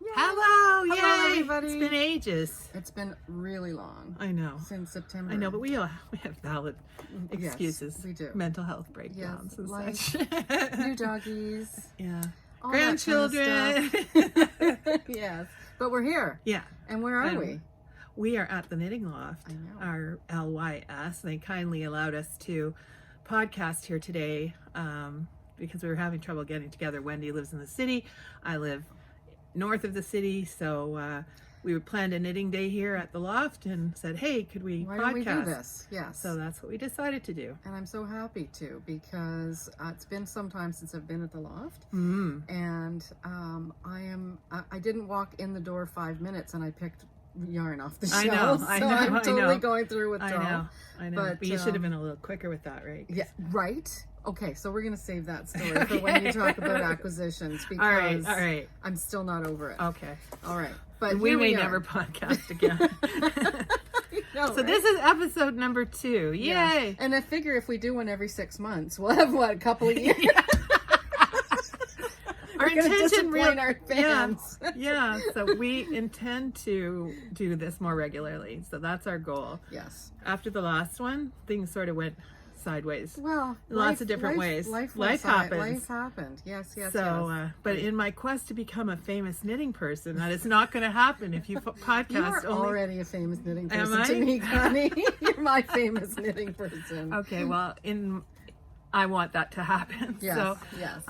Yay. Hello, Hello, yay! everybody. It's been ages. It's been really long. I know. Since September. I know, but we have valid excuses. Yes, we do. Mental health breakdowns and life, such. New doggies. Yeah. All Grandchildren. That kind of stuff. Yes. But we're here. Yeah. And where are we? We are at the Knitting Loft. I know. Our LYS. They kindly allowed us to podcast here today because we were having trouble getting together. Wendy lives in the city. I live north of the city, so we planned a knitting day here at the loft and said, hey, could we Why podcast? don't we do this? Yes. So that's what we decided to do. And I'm so happy to, because it's been some time since I've been at the loft. And I didn't walk in the door 5 minutes and I picked yarn off the shelf. I know, I'm totally I know. going through withdrawal. I know. But you should have been a little quicker with that, right? Yeah, right? Okay, so we're going to save that story for when you talk about acquisitions, because all right. I'm still not over it. Okay. All right. But we may never podcast again. No, so right? this is episode number 2. Yay! Yeah. And I figure if we do one every 6 months, we'll have, what, a couple of years? Our intention really, our fans. Yeah, so we intend to do this more regularly. So that's our goal. Yes. After the last one, things sort of went sideways. Well, lots of different ways. Life happens. Life happened. Yes. So, but in my quest to become a famous knitting person, that is not going to happen if you podcast. You are already a famous knitting person Am I? to me, Connie. You're my famous knitting person. Okay, well, I want that to happen. Yes. So, yes.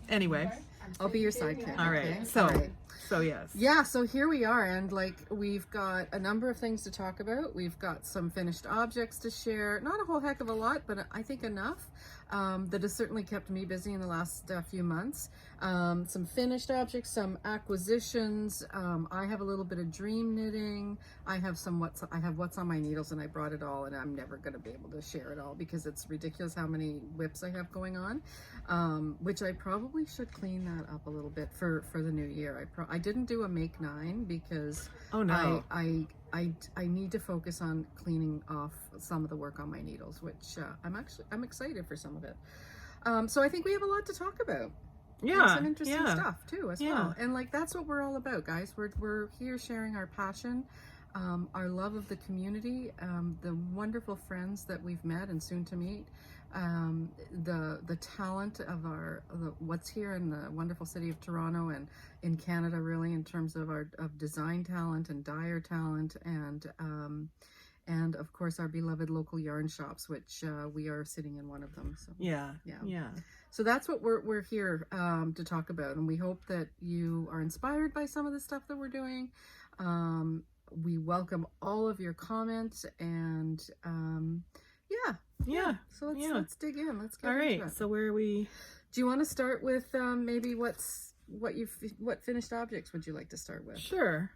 Anyway. I'll be your sidekick. All right. Okay? So yes. Yeah, so here we are, and we've got a number of things to talk about. We've got some finished objects to share. Not a whole heck of a lot, but I think enough. That has certainly kept me busy in the last few months. Some finished objects, some acquisitions. I have a little bit of dream knitting. I have what's on my needles, and I brought it all, and I'm never going to be able to share it all because it's ridiculous how many whips I have going on. Which I probably should clean that up a little bit for the new year. I didn't do a make 9 because I need to focus on cleaning off some of the work on my needles, which I'm excited for some of it. So I think we have a lot to talk about. Yeah, and some interesting stuff too as well. And that's what we're all about, guys. We're here sharing our passion, our love of the community, the wonderful friends that we've met and soon to meet, the talent of what's here in the wonderful city of Toronto and in Canada, really, in terms of of design talent and dyer talent, and of course our beloved local yarn shops, which we are sitting in one of them. So yeah. So that's what we're here to talk about, and we hope that you are inspired by some of the stuff that we're doing. We welcome all of your comments, and yeah. So let's dig in. Let's get into it. All right. So where are we? Do you want to start with maybe what finished objects would you like to start with? Sure.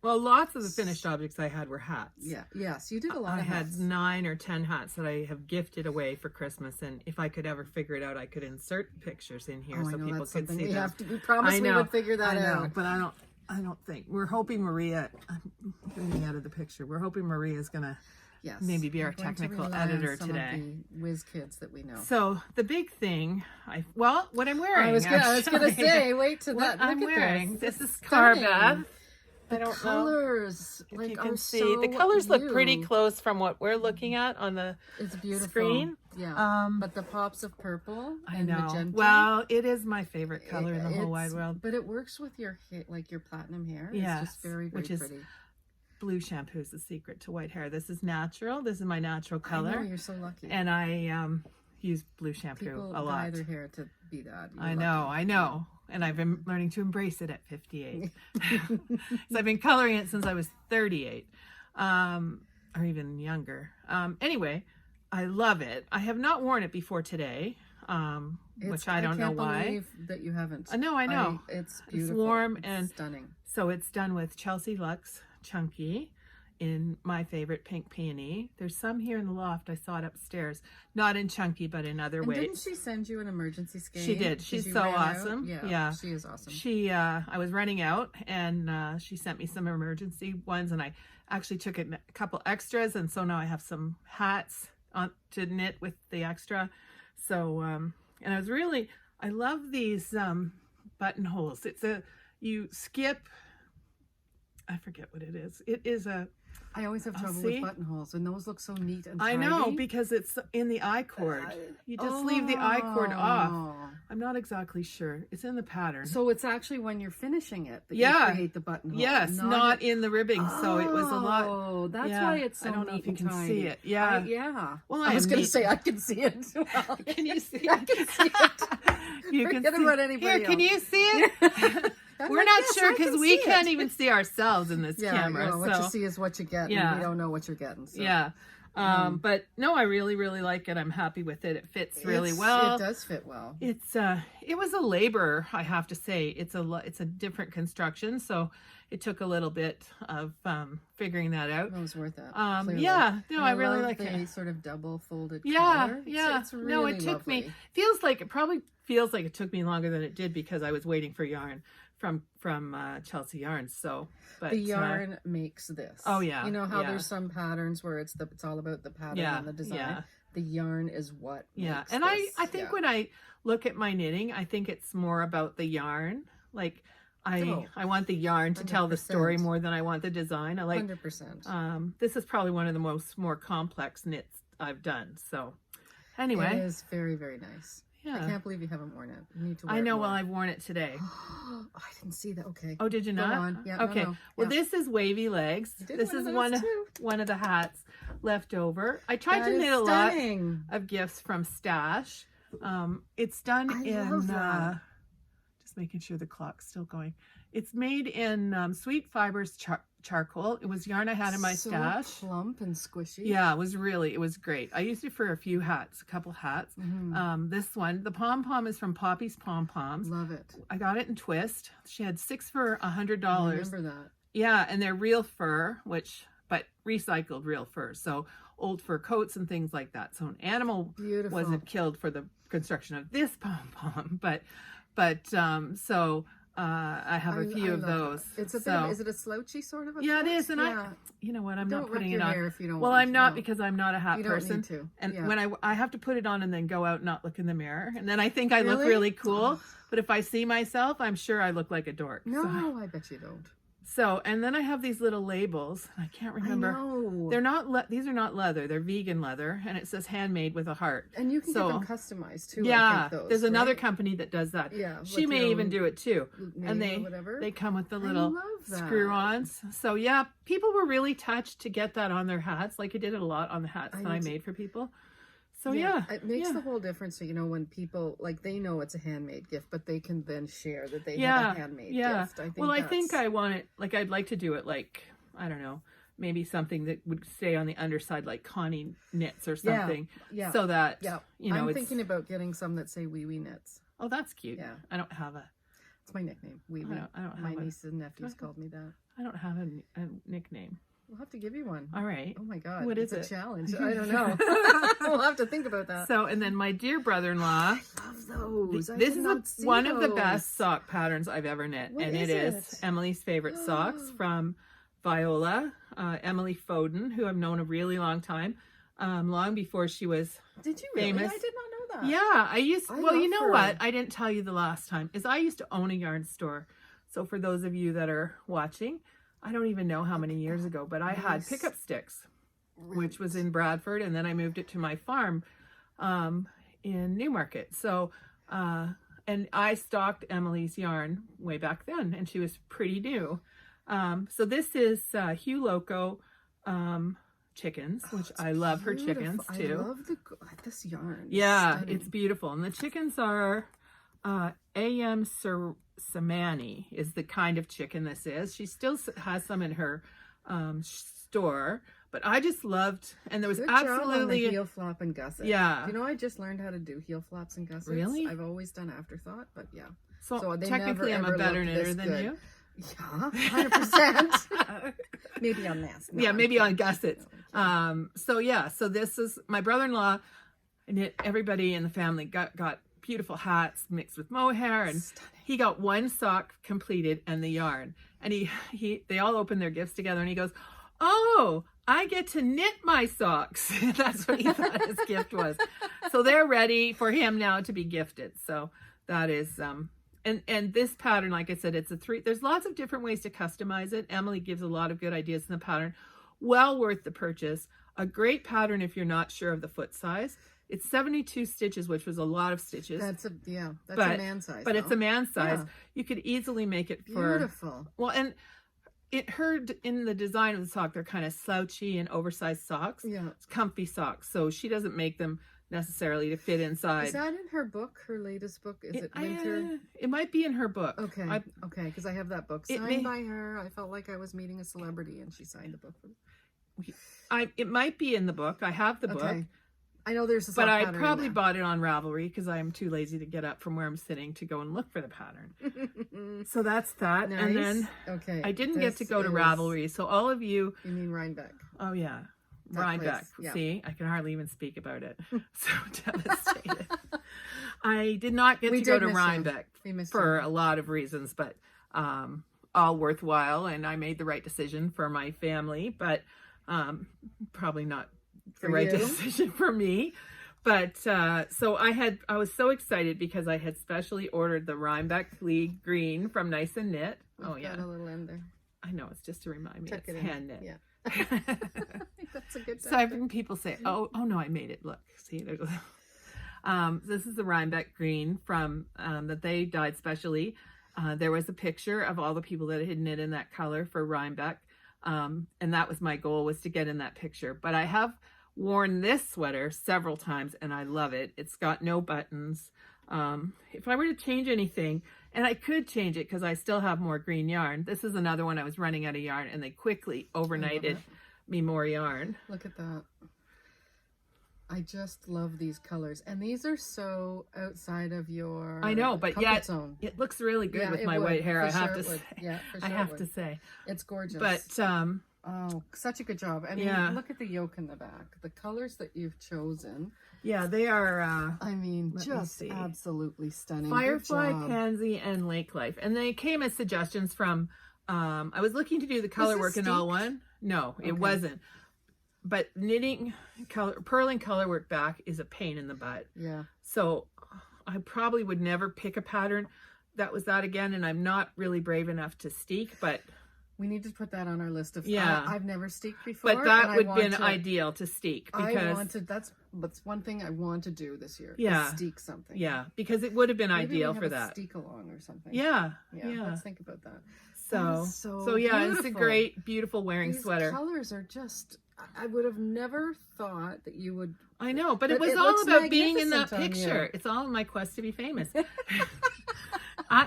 Well, lots of the finished objects I had were hats. Yeah. Yes, you did a lot of hats. I had 9 or 10 hats that I have gifted away for Christmas, and if I could ever figure it out, I could insert pictures in here so people could see them. We promised we would figure that out. But I don't think. We're hoping Maria, I'm getting out of the picture. We're hoping Maria is going to maybe be our technical editor today. Of the whiz kids that we know. So the big thing, what I'm wearing. I was going to say, wait to that. What I'm wearing. This is Carbeth. The colors, if you can see, the colors look pretty close from what we're looking at on the screen. Yeah, but the pops of purple and magenta. Well, it is my favorite color in the whole wide world. But it works with your platinum hair. Yes, it's just very, very pretty. Blue shampoo is the secret to white hair. This is natural. This is my natural color. I know, you're so lucky. And I use blue shampoo a lot. People dye their hair to be that. I know. And I've been learning to embrace it at 58. So I've been coloring it since I was 38, or even younger. Anyway, I love it. I have not worn it before today, which I don't know why. I can't believe that you haven't. No, I know. It's beautiful. It's warm and stunning. So it's done with Chelsea Luxe Chunky in my favorite pink peony. There's some here in the loft. I saw it upstairs. Not in chunky, but in other ways. Didn't she send you an emergency skein? She did. She's so awesome. Yeah. She is awesome. I was running out, and she sent me some emergency ones, and I actually took a couple extras, and so now I have some hats to knit with the extra. So, and I love these buttonholes. you skip, I forget what it is. It is I always have trouble with buttonholes, and those look so neat and tidy. I know, because it's in the I cord. You just leave the I cord off. I'm not exactly sure. It's in the pattern. So it's actually when you're finishing it that you create the buttonhole. Yes, not in the ribbing. So it was a lot. Oh, that's why it's so I don't know neat if you can and see tidy. it. Yeah. Yeah. Well, I was going to say I can see it. Well, can you see I can see it. You can Forget see about anybody Here, can else. you see it? We're not sure because we can't even see ourselves in this camera. Well, what you see is what you get, and we don't know what you're getting. So. Yeah. But no, I really, really like it. I'm happy with it. It fits really well. It does fit well. It's it was a labor, I have to say. It's a different construction, so it took a little bit of figuring that out. It was worth it. Yeah, no, and I really love like the it. Sort of double folded Yeah, collar. It's really no, it took lovely. me. It probably feels like it took me longer than it did because I was waiting for yarn from Chelsea Yarns. So, but the yarn makes this. Oh yeah, you know how there's some patterns where it's all about the pattern and the design. Yeah. The yarn is what. Makes and this. I think when I look at my knitting, I think it's more about the yarn. Like I want the yarn to tell the story more than I want the design. I like 100%. This is probably one of the more complex knits I've done. So anyway, it is very, very nice. Yeah. I can't believe you haven't worn it. You need to wear I know. it more. Well, I've worn it today. Oh, I didn't see that. Okay. Oh, did you not? Go on. Yeah. Okay. No. Well, this is wavy legs. This is one of the hats left over. I tried to knit a lot of gifts from stash. It's done just making sure the clock's still going. It's made in Sweet Fibers charcoal. It was yarn I had in my stash. Plump and squishy. Yeah, it was great. I used it for a couple hats. This one, the pom-pom is from Poppy's Pom-Poms. Love it. I got it in twist. She had 6 for $100. I remember that. Yeah, and they're real fur, but recycled real fur. So old fur coats and things like that. So an animal wasn't killed for the construction of this pom-pom, but I have a few of those. It's is it a slouchy sort of? Yeah, it is. And you know what? I'm not putting it on. If you don't well, want I'm not because I'm not a hat person. Need to. And when I have to put it on and then go out and not look in the mirror, and then I think I look really cool. But if I see myself, I'm sure I look like a dork. No, I bet you don't. So, and then I have these little labels. I can't remember. I know. They're not. These are not leather. They're vegan leather, and it says handmade with a heart. And you can get them customized too. Yeah, I think those, there's another company that does that. Yeah, she may even do it too. And they come with the little screw-ons. So yeah, people were really touched to get that on their hats. Like I did it a lot on the hats that I made for people. So yeah, it makes the whole difference. So, when people they know it's a handmade gift, but they can then share that they have a handmade gift. I think I want it I'd like to do it I don't know, maybe something that would stay on the underside like Connie knits or something. Yeah. So that I'm thinking about getting some that say weweknitz. Oh, that's cute. Yeah. I don't have it's my nickname. Wee. I don't have my nieces and nephews called me that. I don't have a nickname. We'll have to give you one. All right. Oh my God. What is it's it? a challenge. I don't know. We'll have to think about that. So, and then my dear brother-in-law. I love those. This is one of the best sock patterns I've ever knit. What and it is Emily's favorite socks from Viola, Emily Foden, who I've known a really long time. Long before she was Did you really? famous. I did not know that. Yeah, well, you know her. what? I didn't tell you the last time. Is I used to own a yarn store. So for those of you that are watching, I don't even know how many years ago, but I had Pickup Sticks, which was in Bradford, and then I moved it to my farm in Newmarket. So, and I stocked Emily's yarn way back then, and she was pretty new. So this is Hugh Loco chickens, which I love her chickens too. I love this yarn. Yeah, stunning. it's beautiful. And the chickens are A.M. Samani is the kind of chicken this is. She still has some in her store, but I just loved, and there was absolutely job on the heel flap and gusset. Yeah. I just learned how to do heel flaps and gussets. Really? I've always done afterthought, but yeah. So technically I'm a better knitter than you? Yeah, 100%. Maybe on this. No, yeah, maybe on gussets. So this is my brother-in-law, and everybody in the family got beautiful hats mixed with mohair, and he got one sock completed and the yarn, and they all opened their gifts together, and he goes, "Oh, I get to knit my socks." That's what he thought his gift was. So they're ready for him now to be gifted. So that is And this pattern, like I said, it's a 3. There's lots of different ways to customize it. Emily gives a lot of good ideas in the pattern. Well worth the purchase. A great pattern if you're not sure of the foot size. It's 72 stitches, which was a lot of stitches. That's a man size. But though. it's a man size. Yeah. You could easily make it for Beautiful. Well, and in the design of the sock, they're kind of slouchy and oversized socks. Yeah. It's comfy socks. So she doesn't make them necessarily to fit inside. Is that in her book? Her latest book? Is it Winter? It might be in her book. Okay. Okay, because I have that book signed by her. I felt like I was meeting a celebrity, and she signed the book for me. It might be in the book. I have the book. I know there's a but I pattern probably in bought it on Ravelry because I'm too lazy to get up from where I'm sitting to go and look for the pattern. So that's that. Nice. And then okay, I didn't get to go to Ravelry. So all of you. You mean Rhinebeck? Oh yeah, Rhinebeck. Yeah. See, I can hardly even speak about it. So devastated. I did not get to go to Rhinebeck for a lot of reasons, but all worthwhile, and I made the right decision for my family, but probably not the right decision for me. But so I was so excited because I had specially ordered the Rhinebeck Flea Green from Nice and Knit. Oh yeah, a little end there. I know, it's just to remind me Tuck it's hand knit. Yeah. That's a good So I've people say, oh no, I made it. Look, see, there's this is the Rhinebeck Green from that they dyed specially. There was a picture of all the people that had knit in that color for Rhinebeck. And that was my goal, was to get in that picture. But I have worn this sweater several times and I love it. It's got no buttons. If I were to change anything, and I could change it because I still have more green yarn. This is another one I was running out of yarn and they quickly overnighted me more yarn. Look at that. I just love these colors, and these are so outside of your comfort zone. It looks really good with my white hair. I have to say. Yeah, for sure. I have to say, it's gorgeous. But oh, such a good job. I mean, look at the yoke in the back. The colors that you've chosen. Yeah, they are. I mean, just absolutely stunning. Firefly, Pansy, and Lake Life, and they came as suggestions from. I was looking to do the color work in all one. No, it wasn't. But purling color work back is a pain in the butt. Yeah. So I probably would never pick a pattern that was that again, and I'm not really brave enough to steek, but we need to put that on our list of I've never steeked before. But that would be ideal to steek, because that's one thing I want to do this year. Yeah. Is steek something. Yeah, because it would have been ideal for a that. Steek along or something. Yeah. Let's think about that. So yeah, beautiful. It's a great, beautiful wearing sweater. These colors are just, I would have never thought that you would. I know, but it was all about being in that picture. It's all in my quest to be famous. It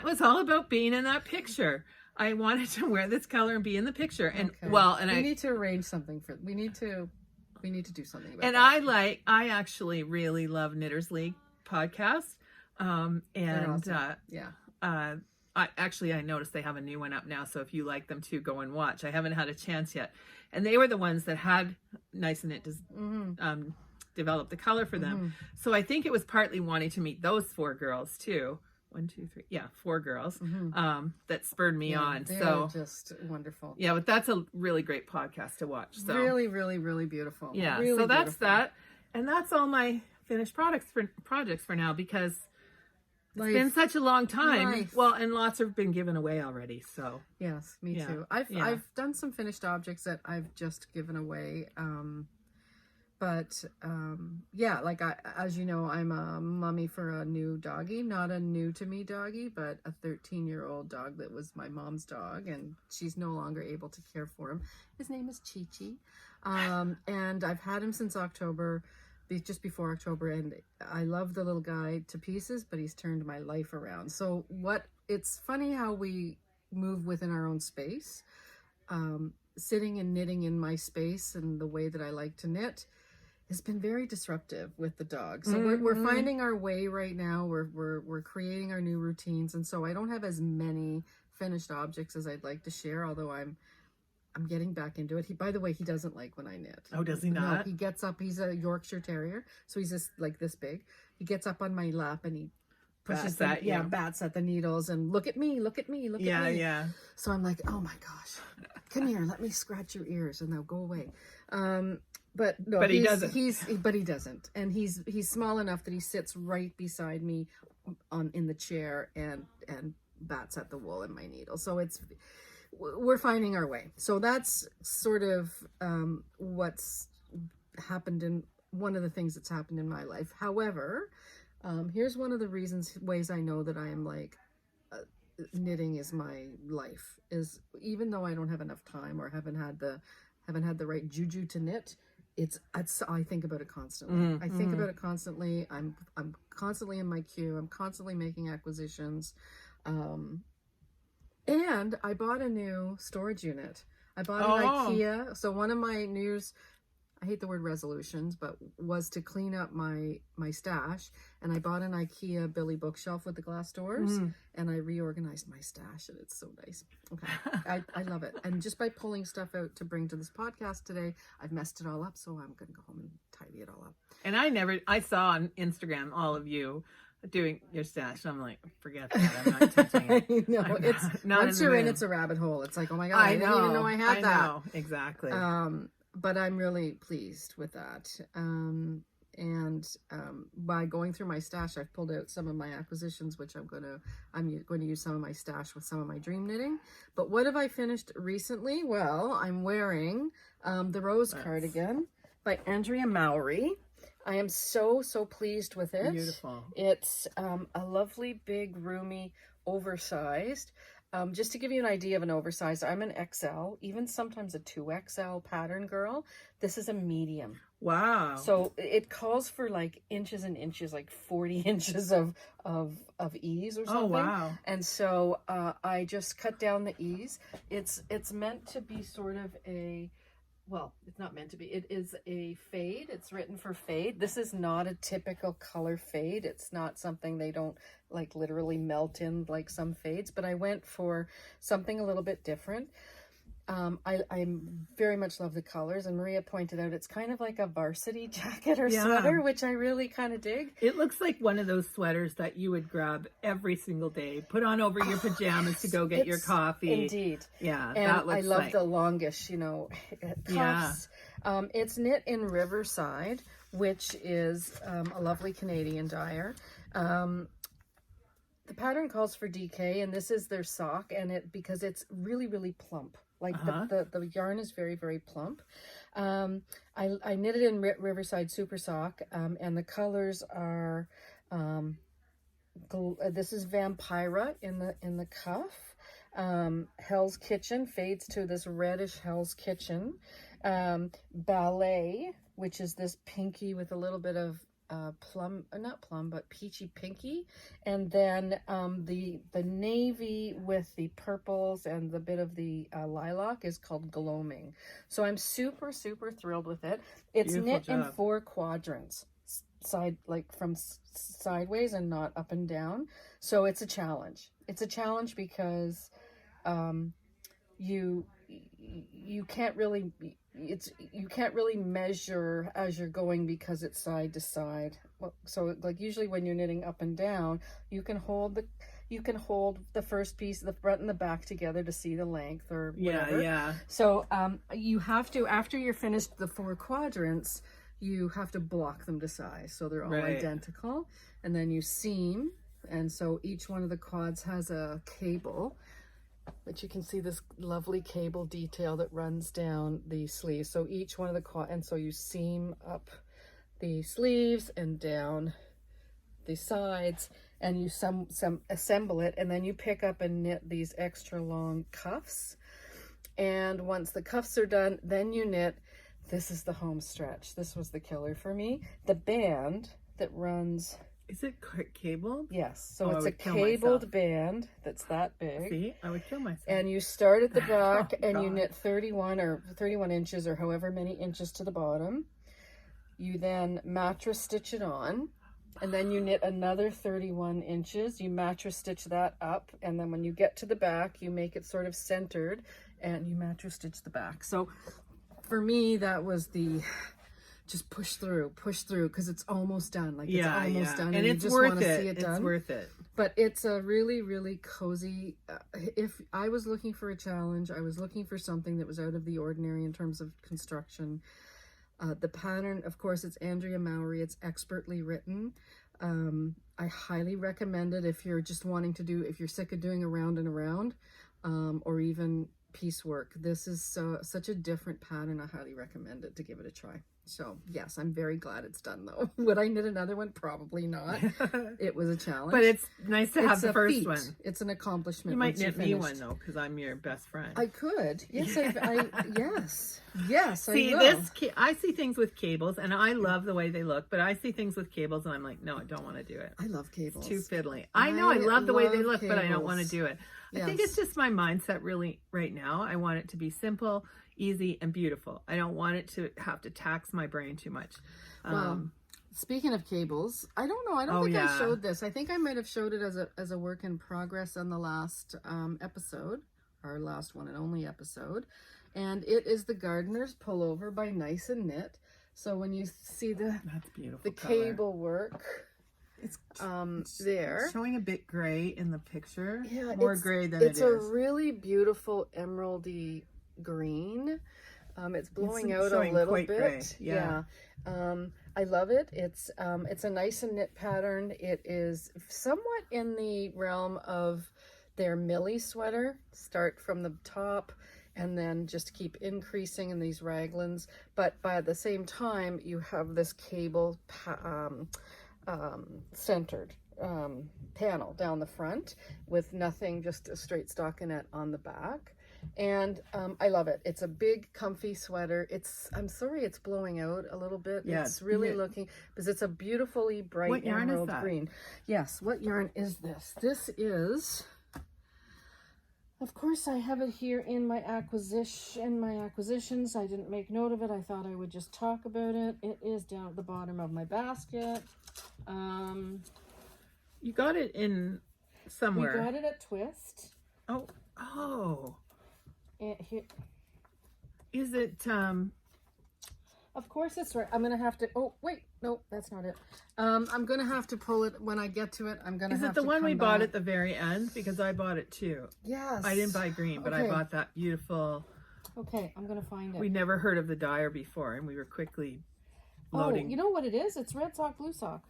was all about being in that picture. I wanted to wear this color and be in the picture. And we need to arrange something for. We need to do something about and that. I actually really love Knitters League podcast. I noticed they have a new one up now, so if you like them too, go and watch. I haven't had a chance yet. And they were the ones that had Nice and Knit develop the color for them. So I think it was partly wanting to meet those 4 girls too. 1, 2, 3, 4 girls that spurred me on. So just wonderful. Yeah, but that's a really great podcast to watch. So really, really, really beautiful. Yeah, really so that's that. And that's all my finished projects for now, because it's been such a long time. Well, and lots have been given away already. So yes, me too. I've done some finished objects that I've just given away. As you know, I'm a mommy for a new doggy, not a new to me doggy, but a 13-year-old dog that was my mom's dog, and she's no longer able to care for him. His name is Chi-Chi, and I've had him since October. Just before October, and I love the little guy to pieces, but he's turned my life around. So it's funny how we move within our own space. Sitting and knitting in my space and the way that I like to knit has been very disruptive with the dog. So we're finding our way right now. We're creating our new routines, and so I don't have as many finished objects as I'd like to share, although I'm getting back into it. By the way, he doesn't like when I knit. Oh, does he not? No, he gets up. He's a Yorkshire Terrier, so he's just like this big. He gets up on my lap and he pushes bats at the needles and look at me. Yeah. So I'm like, oh my gosh, come here, let me scratch your ears, and they'll go away. But no, he doesn't. He doesn't, and he's small enough that he sits right beside me in the chair and bats at the wool and my needle. So we're finding our way. So that's sort of what's happened in one of the things that's happened in my life. However, here's one of the ways I know that I am like knitting is my life, is even though I don't have enough time or haven't had the right juju to knit, I think about it constantly. I think about it constantly. I'm constantly in my queue. I'm constantly making acquisitions. And I bought a new storage unit. I bought an IKEA. So one of my New Year's, I hate the word resolutions, but was to clean up my stash. And I bought an IKEA Billy bookshelf with the glass doors, and I reorganized my stash, and it's so nice. Okay, I love it. And just by pulling stuff out to bring to this podcast today, I've messed it all up. So I'm going to go home and tidy it all up. And I saw on Instagram all of you doing your stash. I'm like, forget that. I'm not touching it. No, once you're in, it's a rabbit hole. It's like, oh my God, I didn't even know I had that. I know, exactly. But I'm really pleased with that. By going through my stash, I've pulled out some of my acquisitions, which I'm going to use some of my stash with some of my dream knitting. But what have I finished recently? Well, I'm wearing the Rose cardigan by Andrea Mowry. I am so pleased with it. Beautiful. It's a lovely, big, roomy, oversized. Just to give you an idea of an oversized, I'm an XL, even sometimes a 2XL pattern girl. This is a medium. Wow. So it calls for like inches and inches, like 40 inches of ease or something. Oh, wow. And so I just cut down the ease. It's meant to be sort of it's not meant to be. It is a fade. It's written for fade. This is not a typical color fade. It's not something they don't like literally melt in like some fades, but I went for something a little bit different. I very much love the colors, and Maria pointed out it's kind of like a varsity jacket or sweater, which I really kind of dig. It looks like one of those sweaters that you would grab every single day, put on over your pajamas to go get your coffee. Indeed. Yeah, and that looks I love the longish, cuffs. Yeah. It's knit in Riverside, which is a lovely Canadian dyer. The pattern calls for DK, and this is their sock, and because it's really, really plump. Like the yarn is very, very plump. I knitted in Riverside Super Sock, and the colors are, this is Vampira in the cuff. Hell's Kitchen fades to this reddish Hell's Kitchen. Ballet, which is this pinky with a little bit of not plum, but peachy pinky, and then the navy with the purples and the bit of the lilac is called Gloaming. So I'm super thrilled with it. It's Beautiful knit job. in 4 quadrants, from sideways and not up and down. So it's a challenge. It's a challenge because you can't really measure as you're going because it's side to side. So like usually when you're knitting up and down, you can hold the first piece, the front and the back together to see the length or whatever. Yeah. So you have to, after you're finished the 4 quadrants, you have to block them to size so they're all identical, and then you seam, and so each one of the quads has a cable. But you can see this lovely cable detail that runs down the sleeves. So each one of the and so you seam up the sleeves and down the sides, and you some assemble it, and then you pick up and knit these extra long cuffs. And once the cuffs are done, then you knit. This is the home stretch. This was the killer for me. The band that runs. Is it cabled? Yes. So it's a cabled band that's that big. See, I would kill myself. And you start at the back and you knit 31 inches or however many inches to the bottom. You then mattress stitch it on, and then you knit another 31 inches. You mattress stitch that up, and then when you get to the back, you make it sort of centered and you mattress stitch the back. So for me, that was just push through because it's almost done. Like it's almost done, and you just want to see it done. It's worth it. But it's a really, really cozy. If I was looking for a challenge, I was looking for something that was out of the ordinary in terms of construction. The pattern, of course, it's Andrea Mowry. It's expertly written. I highly recommend it if you're just wanting to do, if you're sick of doing around and around, or even piecework. This is such a different pattern. I highly recommend it to give it a try. So yes, I'm very glad it's done though. Would I knit another one? Probably not. It was a challenge. But it's nice to have the first feat. one. It's an accomplishment. You might knit me one though, because I'm your best friend. I could. Yes, yes, see, I will. I see things with cables, and I love the way they look, but I see things with cables, and I'm like, no, I don't want to do it. I love cables. It's too fiddly. I know, I love the way they look, but I don't want to do it. Yes. I think it's just my mindset really right now. I want it to be simple, easy, and beautiful. I don't want it to have to tax my brain too much. Well, speaking of cables, I don't know. I don't think I showed this. I think I might have showed it as a work in progress on the last episode, our last one and only episode. And it is the Gardener's Pullover by Nice and Knit. So when you see the cable work, it's there, showing a bit gray in the picture. Yeah, more gray than it is. It's a really beautiful emeraldy green. It's blowing out a little bit. Gray. Yeah. I love it. It's a Nice and Knit pattern. It is somewhat in the realm of their Millie sweater. Start from the top and then just keep increasing in these raglans. But by the same time, you have this cable centered panel down the front with nothing, just a straight stockinette on the back. And I love it. It's a big comfy sweater. I'm sorry it's blowing out a little bit. Yeah, it's really looking, because it's a beautifully bright emerald green. Yes, what yarn is this? This is, of course I have it here in my acquisitions. I didn't make note of it. I thought I would just talk about it. It is down at the bottom of my basket. You got it in somewhere. We got it at Twist. Oh. Is it of course it's right. I'm gonna have to, oh wait, no, that's not it. I'm gonna have to pull it when I get to it. I'm gonna have to. Is it the one we bought at the very end? Because I bought it too. Yes. I didn't buy green, but I bought that beautiful. Okay, I'm gonna find it. We never heard of the dyer before, and we were quickly loading. Oh, you know what it is? It's red sock, blue sock.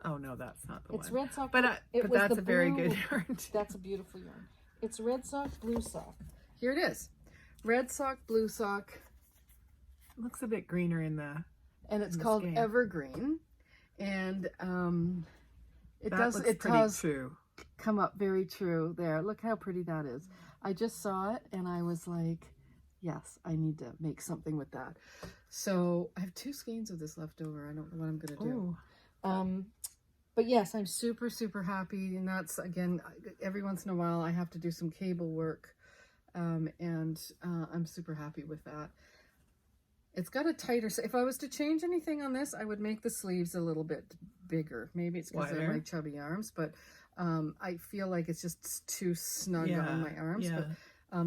Oh no, that's not the one. It's red sock. But that's a very good yarn. That's a beautiful yarn. It's red sock, blue sock. Here it is. Red sock, blue sock. Looks a bit greener in the. And it's called skein. Evergreen. And it does come up very true there. Look how pretty that is. I just saw it and I was like, yes, I need to make something with that. So I have 2 skeins of this left over. I don't know what I'm going to do. But yes, I'm super, super happy. And that's, again, every once in a while I have to do some cable work. And I'm super happy with that. It's got a tighter, if I was to change anything on this, I would make the sleeves a little bit bigger. Maybe it's because of my chubby arms, but I feel like it's just too snug on my arms. But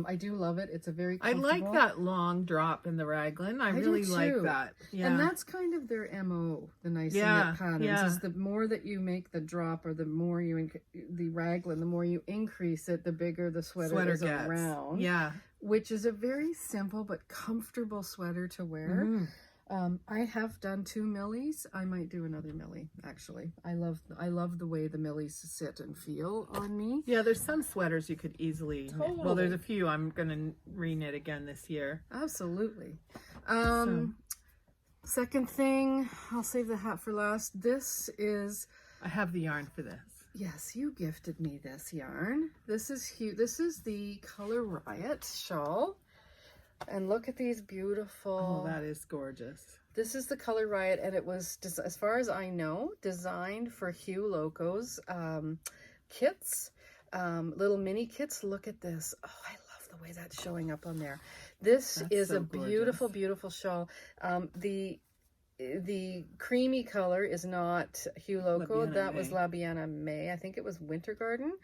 I do love it. It's a very comfortable. I like that long drop in the raglan. I really like that. Yeah. And that's kind of their MO, the Nice and Knit patterns. Is the more that you make the drop, or the more you the raglan, the more you increase it, the bigger the sweater is gets around. Yeah. Which is a very simple but comfortable sweater to wear. Mm-hmm. I have done 2 millies. I might do another millie, actually. I love the way the millies sit and feel on me. Yeah, there's some sweaters you could easily knit. Well, there's a few I'm going to re-knit again this year. Absolutely. Second thing, I'll save the hat for last. This is... I have the yarn for this. Yes, you gifted me this yarn. This is huge. This is the Color Riot shawl. And look at these beautiful... Oh, that is gorgeous. This is the Color Riot, and it was, as far as I know, designed for Hugh Loco's kits, little mini kits. Look at this. Oh, I love the way that's showing up on there. That's is a beautiful, beautiful shawl. The creamy color is not Hugh Loco. That was La Biena May. I think it was Winter Garden.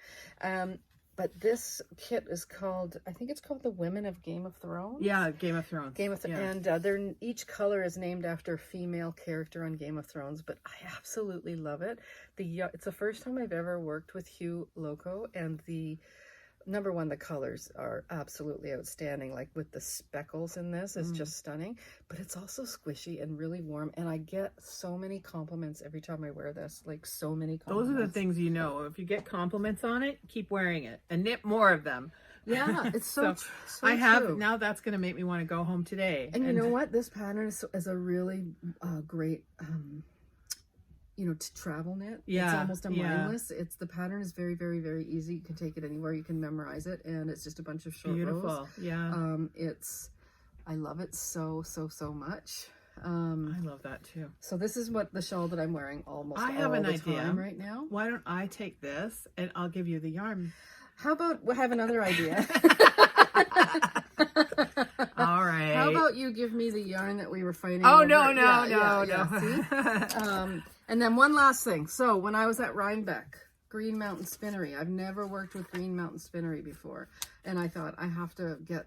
But this kit is called, I think it's called the Women of Game of Thrones. Yeah, Game of Thrones. And each color is named after a female character on Game of Thrones, but I absolutely love it. It's the first time I've ever worked with Hugh Loco, and the number one, the colors are absolutely outstanding. Like with the speckles in this, it's just stunning. But it's also squishy and really warm. And I get so many compliments every time I wear this. Like so many compliments. Those are the things you know. If you get compliments on it, keep wearing it and knit more of them. Yeah, it's so I have true. now. That's going to make me want to go home today. And you know what? This pattern is a really great, you know, to travel knit. Yeah, it's almost a mindless. It's the pattern is very, very, very easy. You can take it anywhere. You can memorize it, and it's just a bunch of short rows. Yeah. I love it so much. I love that too. So this is what the shawl that I'm wearing almost I have all an the idea time right now. Why don't I take this and I'll give you the yarn? How about we have another idea? All right. How about you give me the yarn that we were fighting Oh, over? no. See? And then one last thing. So when I was at Rhinebeck, Green Mountain Spinnery, I've never worked with Green Mountain Spinnery before. And I thought I have to get,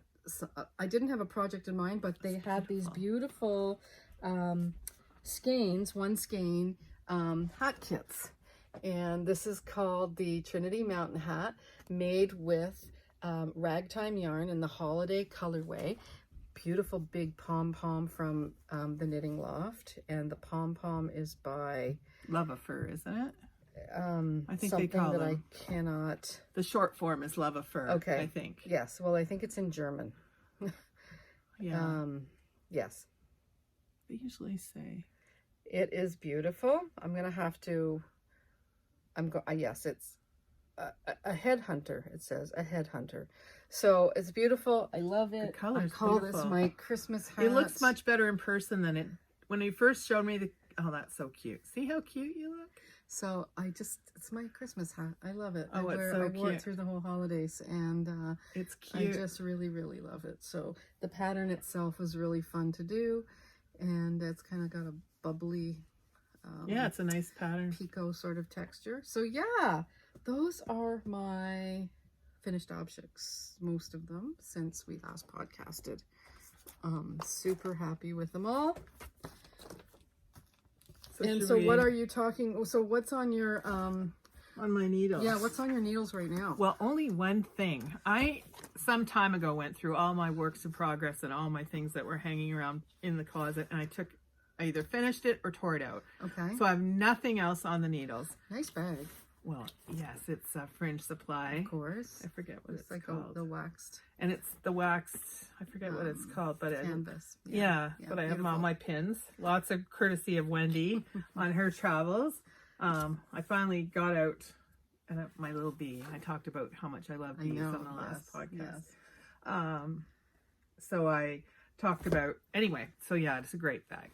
I didn't have a project in mind, but they had these beautiful skeins, one skein hat kits. And this is called the Trinity Mountain Hat, made with ragtime yarn in the holiday colorway. Beautiful big pom-pom from the Knitting Loft, and the pom-pom is by Love of Fur, isn't it? I think something they call that them. I cannot. The short form is Love of Fur. Okay, I think. Yes, well, I think it's in German. Yeah. Yes. They usually say. It is beautiful. I'm gonna have to. Yes, it's a headhunter. It says a headhunter. So it's beautiful. I love it. The color's I call beautiful. this my Christmas hat. It looks much better in person than it when you first showed me the. Oh, that's so cute. See how cute you look? So it's my Christmas hat. I love it. Oh, it's so I wore it cute. through the whole holidays, and It's cute. I just really, really love it. So the pattern itself was really fun to do, and it's kind of got a bubbly, yeah, it's a nice pattern. picot sort of texture. So yeah, those are my finished objects, most of them since we last podcasted. Super happy with them all. So what are you talking? So what's on your on my needles? Yeah, what's on your needles right now? Well, only one thing. I some time ago went through all my works in progress and all my things that were hanging around in the closet, and I either finished it or tore it out. Okay. So I have nothing else on the needles. Nice bag. Well, yes, it's a Fringe Supply. Of course. I forget what it's like called. the waxed. And it's the waxed, I forget what it's called, but canvas. Yeah, but I have all my pins. Lots of courtesy of Wendy on her travels. I finally got out my little bee. I talked about how much I love bees on the last podcast. Yes. So I talked about, anyway, so yeah, it's a great bag.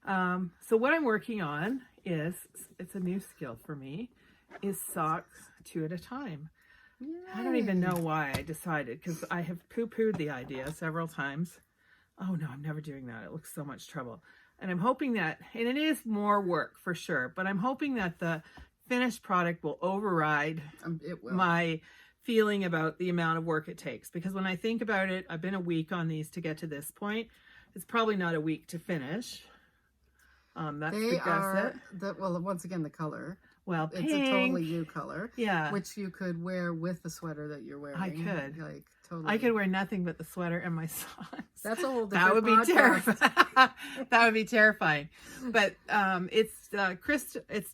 So what I'm working on is, it's a new skill for me, is socks 2 at a time. Yay. I don't even know why I decided, because I have poo-pooed the idea several times. Oh no, I'm never doing that. It looks so much trouble. And I'm hoping that, and it is more work for sure, but I'm hoping that the finished product will override it will. my feeling about the amount of work it takes. Because when I think about it, I've been a week on these to get to this point. It's probably not a week to finish. That's they the gusset. well, once again, the color. Well, It's pink. a totally you color. Yeah. Which you could wear with the sweater that you're wearing. I could. Like, totally. I could wear nothing but the sweater and my socks. That's a whole different That would be terrifying. That would be terrifying. But it's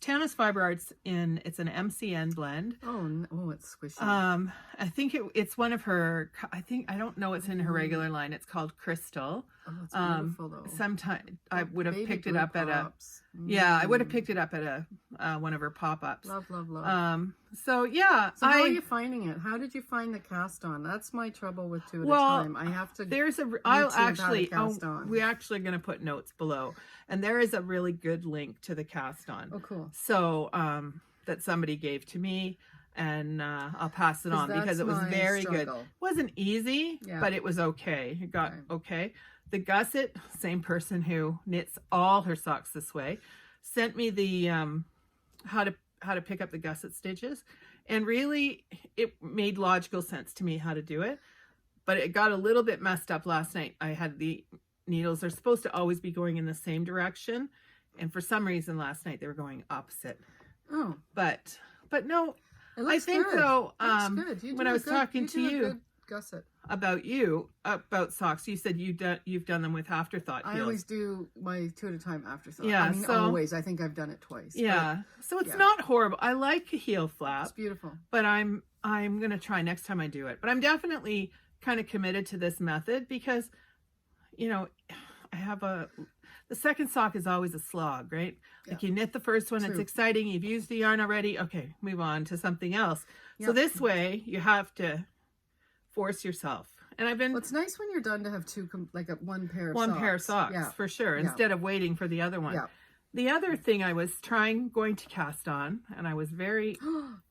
Tana's Fiber Arts it's an MCN blend. Oh, it's squishy. I think it's one of her. I don't know what's in her regular line. It's called Crystal. Oh, it's beautiful though. Sometime I would have Baby picked it blue up at a. pops. Yeah, I would have picked it up at a one of her pop-ups. Love, love, love. So yeah, So how are you finding it? How did you find the cast on? That's my trouble with 2 at a time. I have to. There's a. We're actually going to put notes below, and there is a really good link to the cast on. Oh, cool. So that somebody gave to me, and I'll pass it on because it was very good. It wasn't easy, but it was okay. It got okay. The gusset, same person who knits all her socks this way, sent me the how to pick up the gusset stitches, and really it made logical sense to me how to do it, but it got a little bit messed up last night. I had the needles, they're supposed to always be going in the same direction, and for some reason last night they were going opposite. Oh, but no, It looks I think good. though, Looks good. You when do I a was good- talking you to do a you good gusset. about socks, you said you've done them with afterthought I heels. always do my 2 at a time afterthought. Yeah, I mean, so- always. I think I've done it twice. Yeah, so it's yeah. not horrible. I like a heel It's flap, beautiful. but I'm gonna try next time I do it. But I'm definitely kind of committed to this method because, you know, I have the second sock is always a slog, right? Like Yeah. you knit the first one, it's True. exciting, you've used the yarn already, okay, move on to something else. So Yeah. this way you have to force yourself. And I've been Well, it's nice when you're done to have one pair of one socks. pair of socks Yeah. for sure, Yeah. instead of waiting for the other one. Yeah. The other thing I was going to cast on, and I was very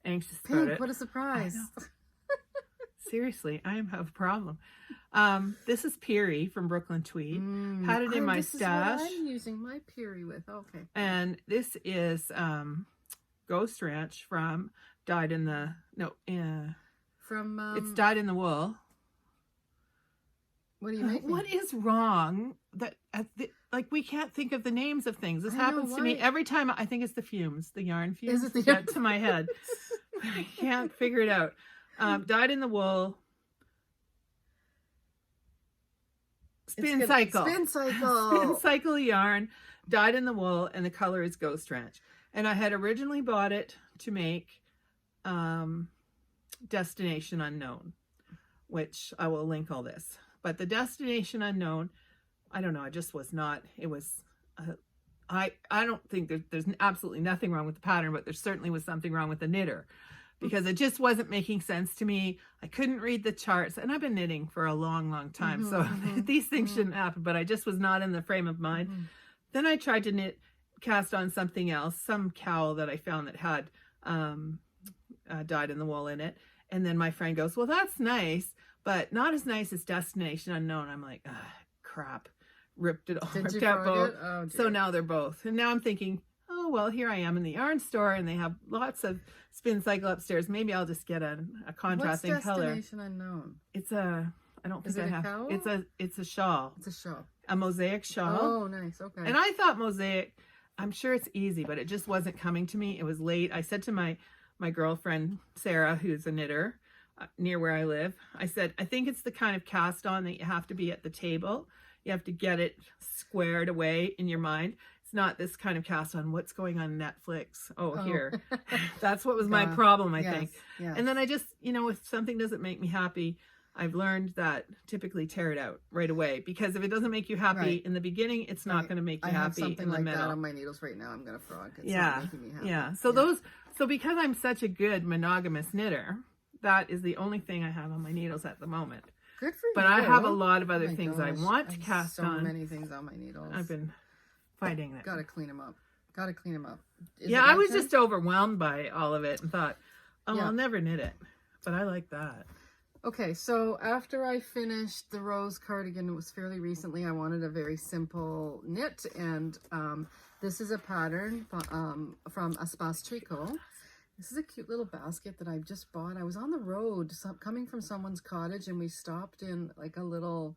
anxious about Pink, it. what a surprise. Seriously, I have a problem. This is Peary from Brooklyn Tweed. Had it in my stash. This is what I'm using my Peary with. Okay. And this is Ghost Ranch from Dyed in the From it's Dyed in the Wool. what are you making? What is wrong that like we can't think of the names of things? This happens to me why? every time. I think it's the fumes, the yarn fumes. Is it the get yarn? to my head? I can't figure it out. Dyed in the Wool. Spin cycle. Spin cycle. Spin cycle yarn, dyed in the wool, and the color is Ghost Ranch. And I had originally bought it to make Destination Unknown, which I will link all this. But the Destination Unknown, I don't know, I just was not, it was, I don't think there's absolutely nothing wrong with the pattern, but there certainly was something wrong with the knitter. Because it just wasn't making sense to me. I couldn't read the charts. And I've been knitting for a long, long time. So these things shouldn't happen. But I just was not in the frame of mind. Then I tried to cast on something else. Some cowl that I found that had dyed in the wool in it. And then my friend goes, well, that's nice. But not as nice as Destination Unknown. I'm like, crap. Ripped it all. Did you ripped out frog both. it? Oh, So dear. now they're both. And now I'm thinking, oh, well, here I am in the yarn store and they have lots of spin cycle upstairs. Maybe I'll just get a contrasting What's color. Destination Unknown? It's I don't Is think it I a have. cowl? It's a shawl. It's a shawl. A mosaic shawl. Oh, nice. Okay. And I thought mosaic, I'm sure it's easy, but it just wasn't coming to me. It was late. I said to my girlfriend, Sarah, who's a knitter near where I live, I said, I think it's the kind of cast on that you have to be at the table. You have to get it squared away in your mind. It's not this kind of cast on what's going on Netflix. Oh, here. That's what was my problem, I think. Yes. And then I just, if something doesn't make me happy, I've learned that typically tear it out right away. Because if it doesn't make you happy in the beginning, it's not going to make you I have happy something in the like middle. that on my needles right now. I'm going to frog. It's not making me happy. Yeah. So because I'm such a good monogamous knitter, that is the only thing I have on my needles at the moment. Good for you. But I have a lot of other My things gosh, I want to have cast so on. many things on my needles. I've been fighting that. Gotta clean them up. Yeah, I was just overwhelmed by all of it and thought, Yeah. I'll never knit it. But I like that. Okay, so after I finished the rose cardigan, it was fairly recently, I wanted a very simple knit, and this is a pattern from Espace Tricot. This is a cute little basket that I just bought. I was on the road coming from someone's cottage, and we stopped in like a little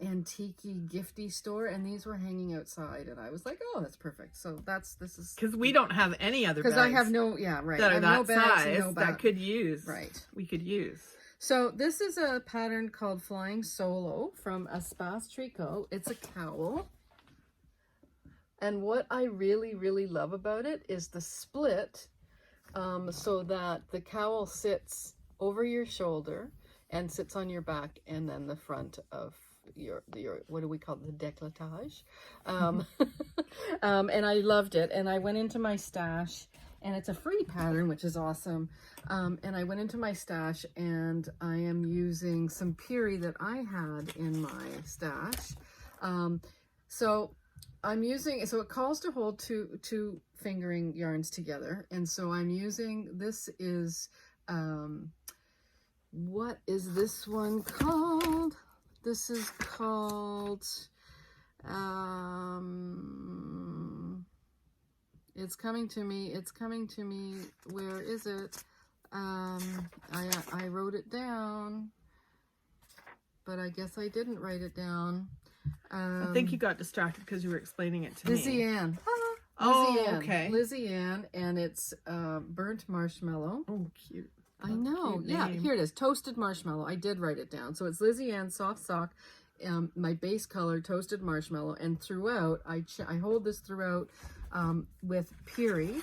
antique-y gifty store, and these were hanging outside, and I was like, oh, that's perfect. So this is Because we don't have any other bags because I have no right that I are have that no bags and size no that could use. right. We could use. So this is a pattern called Flying Solo from Espace Tricot. It's a cowl. And what I really, really love about it is the split so that the cowl sits over your shoulder and sits on your back, and then the front of your what do we call it? The décolletage. And I loved it. And I went into my stash, and it's a free pattern, which is awesome. And I went into my stash, and I am using some Peary that I had in my stash. So it calls to hold two fingering yarns together. And so I'm using, this is, what is this one called? This is called, it's coming to me, where is it? I wrote it down, but I guess I didn't write it down. I think you got distracted because you were explaining it to Busy me. Ann. Oh, Ann. okay. Lizzie Ann, and it's burnt marshmallow. Oh, cute. I know. Cute Yeah, name. here it is. Toasted marshmallow. I did write it down. So it's Lizzie Ann Soft Sock, my base color, toasted marshmallow. And throughout, I hold this throughout with Puri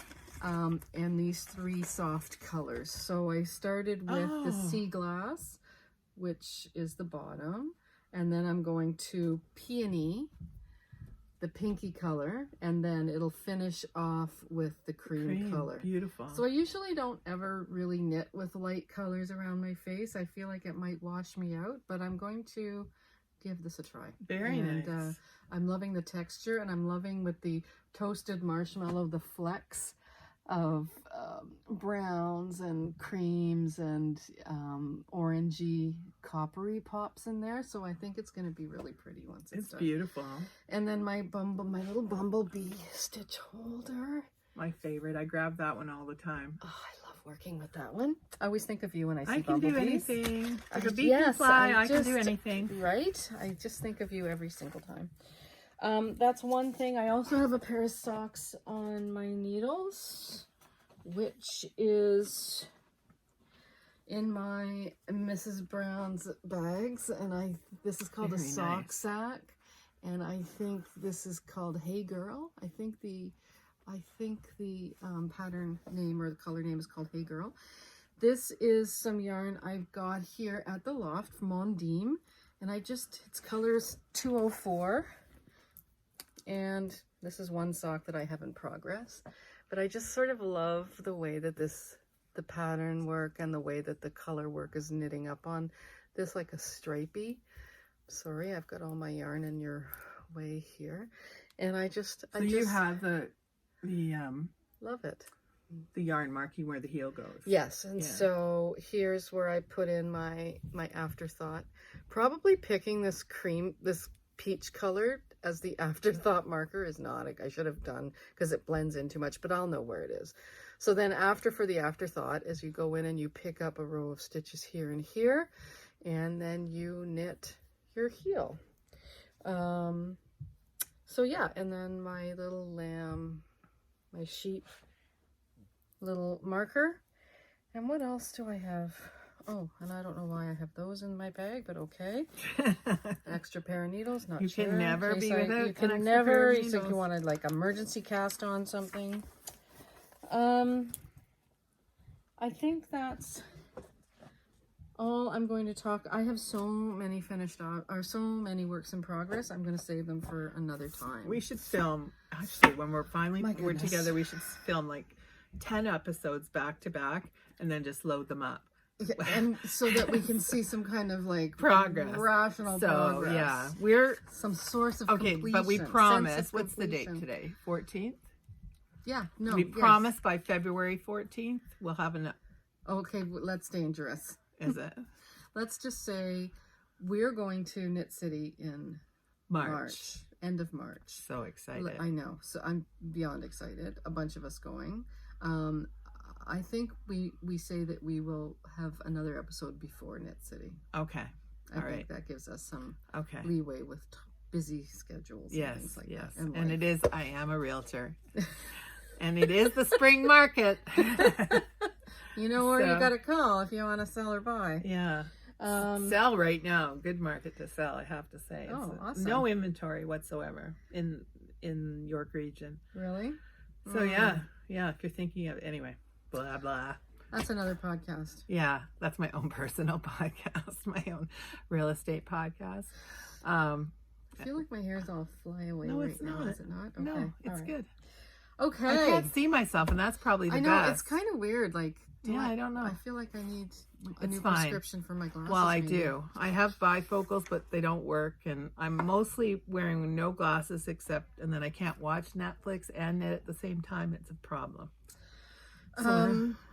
and these 3 soft colors. So I started with the sea glass, which is the bottom. And then I'm going to peony, the pinky color, and then it'll finish off with the cream color. Beautiful. So I usually don't ever really knit with light colors around my face. I feel like it might wash me out, but I'm going to give this a try. Very nice. I'm loving the texture, and I'm loving with the toasted marshmallow, the flecks of browns and creams and orangey coppery pops in there. So I think it's going to be really pretty once it's done. Beautiful. And then my little bumblebee stitch holder. My favorite. I grab that one all the time. Oh, I love working with that one. I always think of you when I see I can bumblebees. do anything. Like a bee Yes, can fly, I can just- do anything. Right? I just think of you every single time. That's one thing. I also have a pair of socks on my needles, which is in my Mrs. Brown's bags, and this is called Very a sock nice. sack, and I think this is called Hey Girl. I think the pattern name or the color name is called Hey Girl. This is some yarn I've got here at the loft from Mondim, and it's colors 204. And this is one sock that I have in progress, but I just sort of love the way that the pattern work and the way that the color work is knitting up on this like a stripey. Sorry, I've got all my yarn in your way here, and I just You have the love it. the yarn marking where the heel goes. Yes, and so here's where I put in my afterthought. Probably picking this peach color as the afterthought marker is not, I should have done because it blends in too much, but I'll know where it is. So then for the afterthought is you go in and you pick up a row of stitches here and here, and then you knit your heel. So yeah, and then my little lamb, my sheep little marker. And what else do I have? Oh, and I don't know why I have those in my bag, but okay. An extra pair of needles, not You sure. can never be without You an can extra never, pair of you think you needles. wanted like emergency cast on something. I think that's all I'm going to talk. I have so many so many works in progress. I'm going to save them for another time. We should film, actually, when we're goodness. together, we should film like 10 episodes back to back and then just load them up. Yeah, and so that we can see some kind of like Progress. rational progress. Yeah, we're some source of okay, completion. but we sense promise. of What's the date completion. today? 14th. Yeah, no. We yes. promise by February 14th we'll have an. Okay, that's dangerous. Is it Let's just say we're going to Knit City in March? end of March. So excited. I know. So I'm beyond excited. A bunch of us going. I think we say that we will have another episode before Knit City. Okay. I All think right. that gives us some Okay. leeway with busy schedules and Yes. things like Yes. that. And it is. I am a realtor. And it is the spring market. You know where you So- got to call if you want to sell or buy. Yeah. Sell right now. Good market to sell, I have to say. Oh, It's awesome. No inventory whatsoever in York region. Really? So yeah, if you're thinking of anyway, blah blah. That's another podcast. Yeah, that's my own personal podcast, my own real estate podcast. I feel like my hair's all fly away No, right it's now. not. Is it not? Okay. No, it's all right. good. Okay. I can't see myself, and that's probably the I know, best. it's kind of weird. Like, I don't know. I feel like I need a It's new fine. prescription for my glasses. Well, I maybe. do. I have bifocals, but they don't work, and I'm mostly wearing no glasses and then I can't watch Netflix and knit at the same time. It's a problem.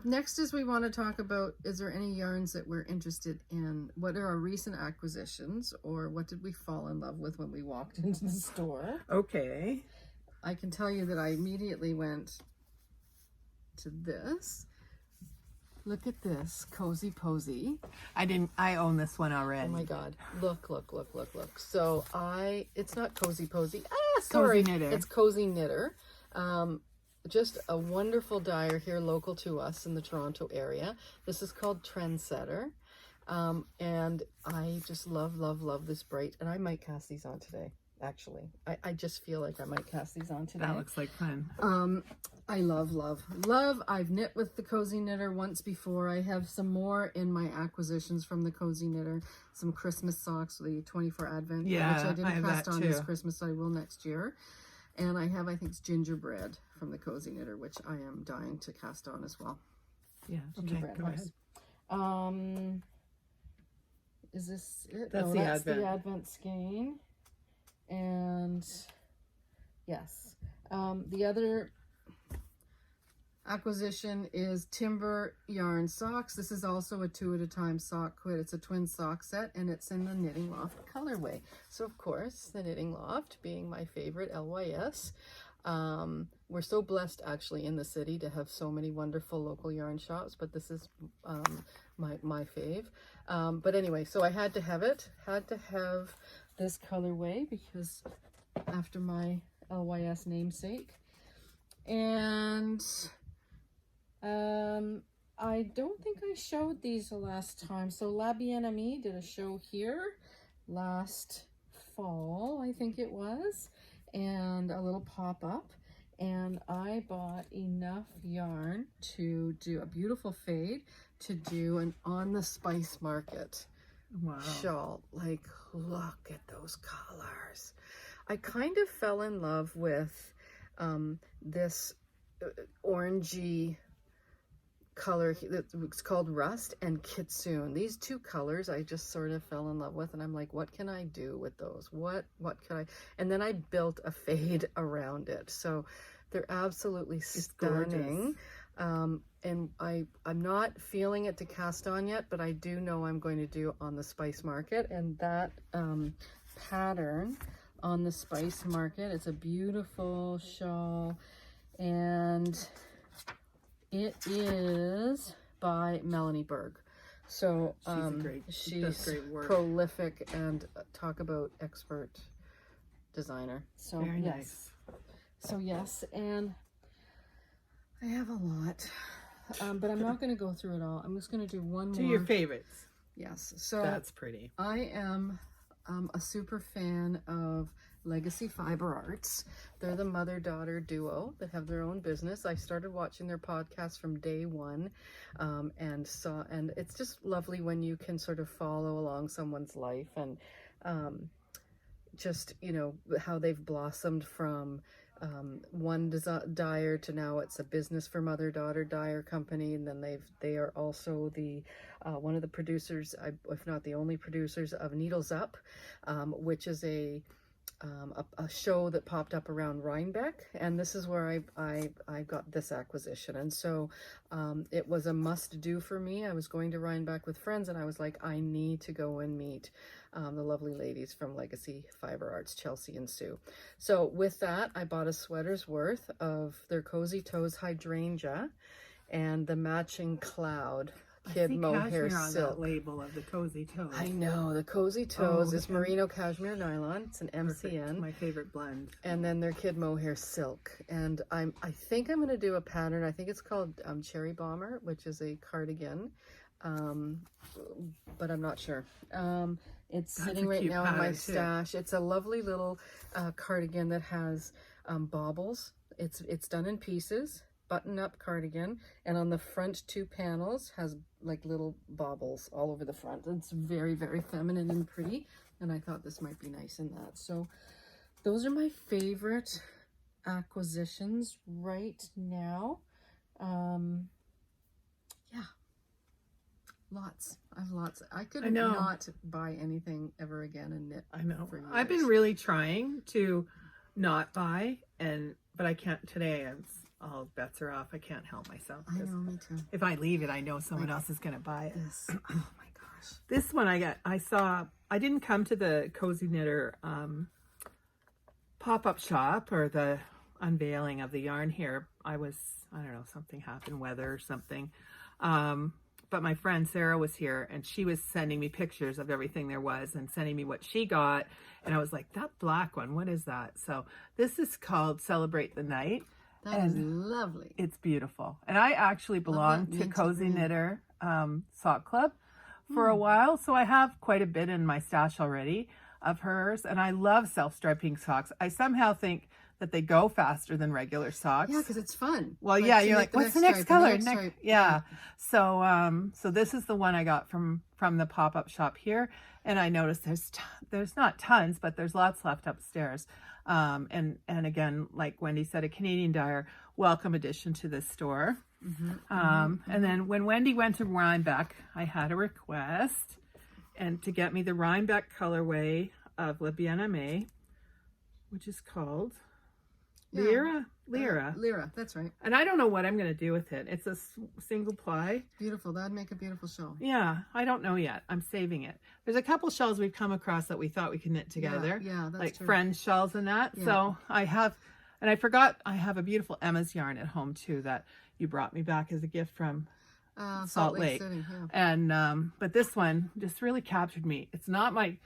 Next is we want to talk about, is there any yarns that we're interested in? What are our recent acquisitions, or what did we fall in love with when we walked into the store? Okay. I can tell you that I immediately went to this. Look at this, Cozy Posy. I own this one already. Oh my God. Look. So it's not Cozy Posy. Sorry. Cozy Knitter. It's Cozy Knitter. Just a wonderful dyer here local to us in the Toronto area. This is called Trendsetter. And I just love this bright, and I might cast these on today. Actually, I just feel like I might cast these on today. That looks like fun. I love. I've knit with the Cozy Knitter once before. I have some more in my acquisitions from the Cozy Knitter. Some Christmas socks, the 24 Advent, which I didn't cast on this Christmas. I will next year. And I have, I think, it's gingerbread from the Cozy Knitter, which I am dying to cast on as well. Yeah, Gingerbread. go ahead. Is this it? That's the Advent skein. And yes, the other acquisition is Timber Yarn Socks. This is also a 2 at a time sock quit. It's a twin sock set, and it's in the Knitting Loft colorway. So of course, the Knitting Loft being my favorite LYS. We're so blessed actually in the city to have so many wonderful local yarn shops, but this is my fave. But anyway, so I had to have this colorway because after my LYS namesake. And I don't think I showed these the last time. So La Bien-Aimée did a show here last fall, I think it was, and a little pop-up. And I bought enough yarn to do a beautiful fade to do an On the Spice Market shawl. Like, look at those colors. I kind of fell in love with this orangey color. It's called Rust and Kitsune. These two colors I just sort of fell in love with, and I'm like, what can I do with those? What can I? And then I built a fade around it. So they're absolutely stunning. And I'm not feeling it to cast on yet, but I do know I'm going to do On the Spice Market. And that pattern, On the Spice Market, it's a beautiful shawl, and it is by Melanie Berg. So she's prolific, and talk about expert designer. So very nice. So yes, and I have a lot, but I'm not going to go through it all. I'm just going to do one more. To your favorites. Yes. So that's pretty. I am a super fan of Legacy Fiber Arts. They're the mother-daughter duo that have their own business. I started watching their podcast from day one, and it's just lovely when you can sort of follow along someone's life, and just, you know, how they've blossomed from one dyer to now it's a business for mother-daughter dyer company. And then they are also the one of the producers, if not the only producers, of Needles Up, which is a show that popped up around Rhinebeck, and this is where I got this acquisition. And so it was a must-do for me. I was going to Rhinebeck with friends, and I was like, I need to go and meet the lovely ladies from Legacy Fiber Arts, Chelsea and Sue. So with that, I bought a sweater's worth of their Cozy Toes Hydrangea and the matching Cloud Kid Mohair on Silk. that label of the Cozy Toes. I know, the Cozy Toes is merino cashmere nylon. It's an MCN. Perfect. My favorite blend. And then their Kid Mohair Silk. And I think I'm going to do a pattern. I think it's called Cherry Bomber, which is a cardigan, but I'm not sure. It's sitting right now in my stash. It's a lovely little cardigan that has baubles. It's done in pieces. Button-up cardigan, and on the front two panels has like little baubles all over the front. It's very, very feminine and pretty, and I thought this might be nice in that. So those are my favorite acquisitions right now. Yeah, lots. I have lots. I could not buy anything ever again and knit. I know. For years. I've been really trying to not buy, but I can't today. All bets are off. I can't help myself. I know, me too. If I leave it, I know someone else is going to buy it. This. Oh my gosh. This one I didn't come to the Cozy Knitter pop-up shop or the unveiling of the yarn here. I don't know, something happened, weather or something. But my friend Sarah was here, and she was sending me pictures of everything there was and sending me what she got. And I was like, that black one, what is that? So this is called Celebrate the Night. That is lovely. It's beautiful. And I actually belonged to Cozy Knitter Sock Club for a while. So I have quite a bit in my stash already of hers. And I love self-striping socks. I somehow think that they go faster than regular socks. Yeah, because it's fun. Well, like, yeah, you're like, what's the next color? Yeah. So so this is the one I got from the pop-up shop here. And I noticed there's not tons, but there's lots left upstairs. And again, like Wendy said, a Canadian Dyer welcome addition to this store. And then when Wendy went to Rhinebeck, I had a request and to get me the Rhinebeck colorway of Le Bien-Aimé, which is called Lyra. Lyra, that's right. And I don't know what I'm going to do with it. It's a single ply. Beautiful. That'd make a beautiful shawl. Yeah, I don't know yet. I'm saving it. There's a couple shawls we've come across that we thought we could knit together. Yeah, that's like true. friend shawls and that. Yeah. So I have, and I forgot, I have a beautiful Emma's yarn at home too that you brought me back as a gift from Salt Lake. City, yeah. And but this one just really captured me. It's not my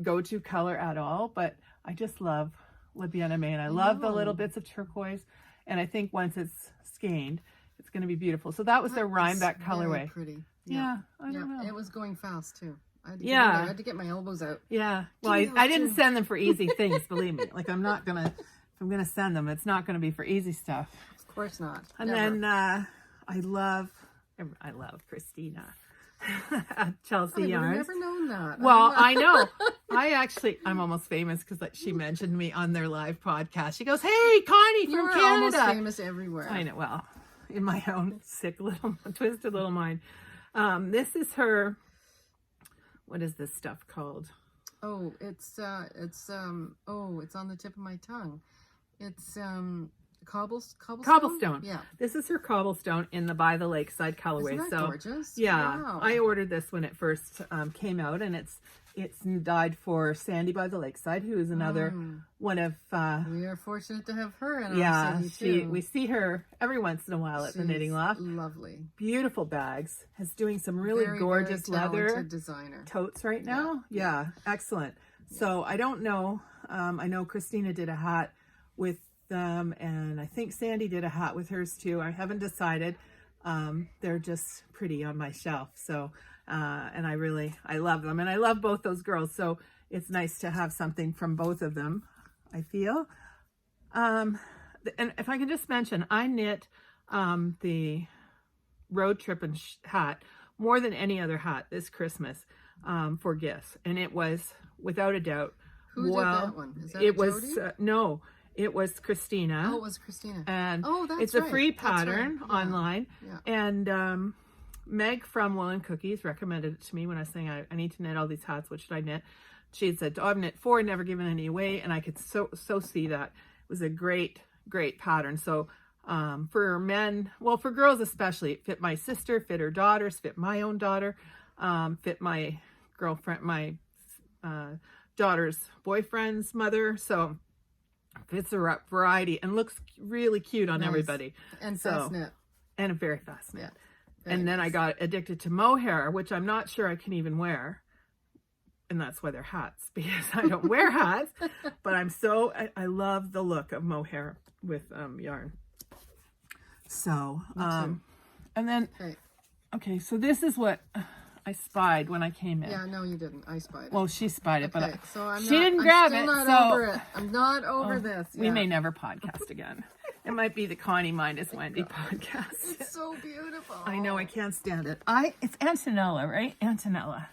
go-to color at all, but I just love Le Bien-Aimé, and I love the little bits of turquoise, and I think once it's skeined, it's going to be beautiful. So that was their Rhinebeck colorway. Pretty. Yeah, I don't know. It was going fast too. I had to get my elbows out. Yeah. Well, I didn't send them for easy things, believe me. Like I'm gonna send them, it's not gonna be for easy stuff. Of course not. And then I love Christina. Chelsea Yarns. I've never known that. Well, I know. I'm almost famous because she mentioned me on their live podcast. She goes, "Hey, Connie from Canada." You're almost famous everywhere. I know. Well, in my own sick little twisted little mind. This is her. What is this stuff called? Oh, it's on the tip of my tongue. It's cobblestone. Yeah, this is her cobblestone in the By the Lakeside colorway. Isn't that gorgeous? Yeah, wow. I ordered this when it first came out, and it's dyed for Sandy by the Lakeside, who is another one of. We are fortunate to have her in our city too. We see her every once in a while at the Knitting Loft. Lovely, beautiful bags. Is doing some really gorgeous leather designer totes right now. Yeah, excellent. Yeah. So I don't know. I know Christina did a hat with them, and I think Sandy did a hat with hers too. I haven't decided. They're just pretty on my shelf. So, and I love them, and I love both those girls. So it's nice to have something from both of them, I feel. And if I can just mention, I knit the road trip and hat more than any other hat this Christmas for gifts, and it was without a doubt. Who did that one? Is that it was no. It was Christina. Oh, it was Christina. And that's it's a free pattern online. Yeah. And Meg from Wool and Cookies recommended it to me when I was saying I need to knit all these hats. What should I knit? She had said, I've knit 4, never given any away. And I could so see that. It was a great pattern. So for men, well, for girls especially, it fit my sister, fit her daughters, fit my own daughter, fit my girlfriend, my daughter's boyfriend's mother. So fits a variety and looks really cute on everybody. And fast knit. And a very fast knit. Yeah, and then I got addicted to mohair, which I'm not sure I can even wear. And that's why they're hats, because I don't wear hats. But I love the look of mohair with yarn. So, and then, okay, so this is what I spied when I came in. Yeah, no, you didn't. I spied it. Well, she spied it, but she didn't grab it. Over it. I'm not over this. We may never podcast again. It might be the Connie minus Wendy podcast. It's so beautiful. I know, I can't stand it. It's Antonella, right? Antonella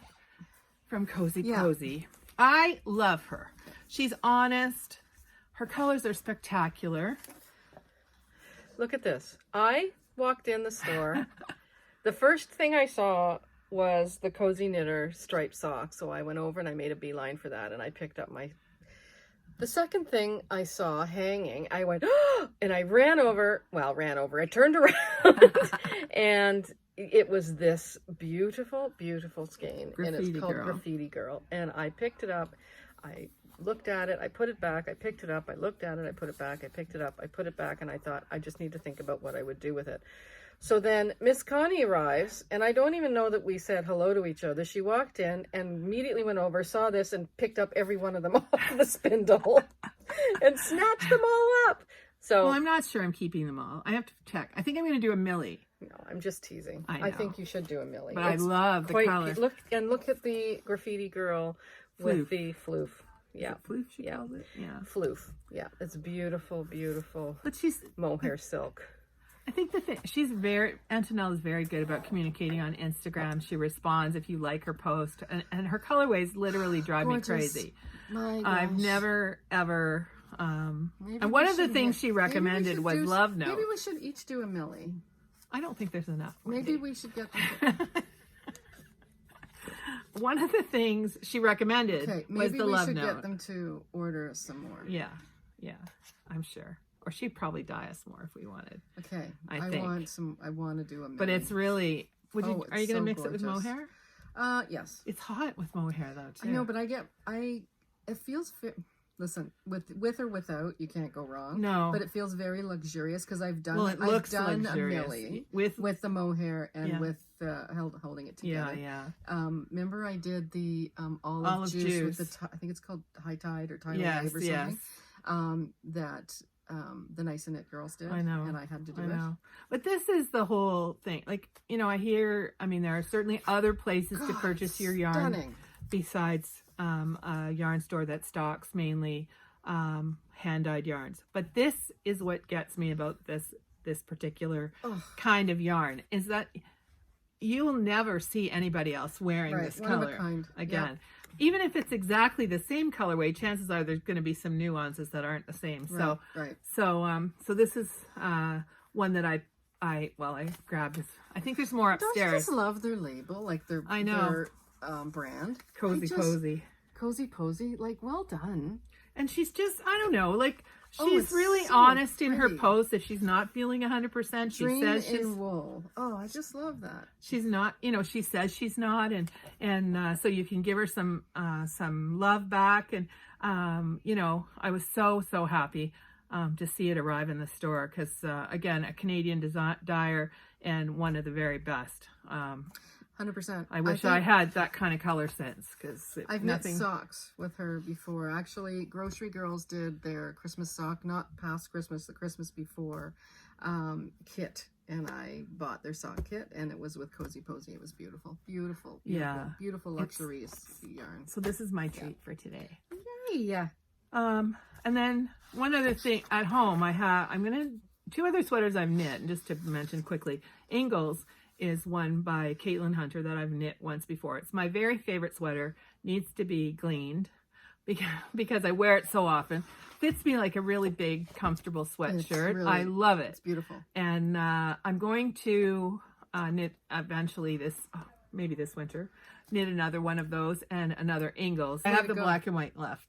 from Cozy Cozy. I love her. She's honest. Her colors are spectacular. Look at this. I walked in the store. The first thing I saw was the Cozy Knitter striped sock. So I went over and I made a beeline for that, and I picked up the second thing I saw hanging, I went, and I I turned around and it was this beautiful, beautiful skein. And it's called Graffiti Girl. And I picked it up. I looked at it. I put it back. I picked it up. I looked at it. I put it back. I picked it up. I put it back. And I thought, I just need to think about what I would do with it. So then Miss Connie arrives, and I don't even know that we said hello to each other. She walked in and immediately went over, saw this, and picked up every one of them off the spindle and snatched them all up. So Well, I'm not sure I'm keeping them all. I have to check. I think I'm going to do a millie. no, I'm just teasing. I I know. think you should do a millie. But I It's love the quite color. Look at the graffiti girl with the floof. Yeah. Floof, she Yeah. calls it? Yeah. Floof. Yeah. It's beautiful, beautiful But she's, mohair silk. I think Antonella is very good about communicating on Instagram. She responds if you like her post. And her colorways literally drive Gorgeous. me crazy. My I've gosh. never, ever, Maybe and we one of the should things get- she maybe we recommended should was do- Love Note. Maybe we should each do a millie. I don't think there's enough. Maybe we should get them. One of the things she recommended Okay, was maybe the we Love should Note. get them to order us some more. Yeah, I'm sure. Or she'd probably dye us more if we wanted. Okay. I think. I want to do a millie. But it's really. Are you it's going to so mix it with gorgeous. mohair? Yes. It's hot with mohair though too. I know, but it feels listen, with or without, you can't go wrong. No. But it feels very luxurious because I've done Well, it looks I've done luxurious. a millie with the mohair and Yeah. with holding it together. yeah. Remember I did the olive, Olive juice with juice. I think it's called High Tide or Tidal Yes, Wave or yes. something. That the Nice and Knit girls did. I know. And I had to do I it. know. But this is the whole thing. Like, I mean, there are certainly other places to God, purchase your yarn stunning. besides a yarn store that stocks mainly hand-dyed yarns. But this is what gets me about this particular Ugh. kind of yarn, is that you'll never see anybody else wearing Right, this one of a color kind. again. Even if it's exactly the same colorway, chances are there's going to be some nuances that aren't the same. So, Right. so this is one that I grabbed. I think there's more Don't you upstairs. just love their label, like their I know. their brand? Cozy, Cozy, like well done. and she's just I don't know, like Oh, she's it's really so honest in her pretty. post. If she's not feeling 100%, she Dream says she's in wool. Oh, I just love that. she's not. She says she's not, and so you can give her some love back. And I was so happy to see it arrive in the store because again, a Canadian dyer and one of the very best. 100%. I wish I had that kind of color sense because I've nothing. knit socks with her before. Actually, Grocery Girls did their Christmas sock, not past Christmas, the Christmas before kit. And I bought their sock kit, and it was with Cozy Posy. It was beautiful. Beautiful. Yeah. Beautiful luxurious yarn. So this is my treat for today. Yay! And then one other thing at home, two other sweaters I've knit, and just to mention quickly, Ingalls is one by Caitlin Hunter that I've knit once before. It's my very favorite sweater, needs to be gleaned because I wear it so often. Fits me like a really big, comfortable sweatshirt. Really, I love it. It's beautiful. And I'm going to knit eventually maybe this winter, knit another one of those and another Ingalls. I have the black and white left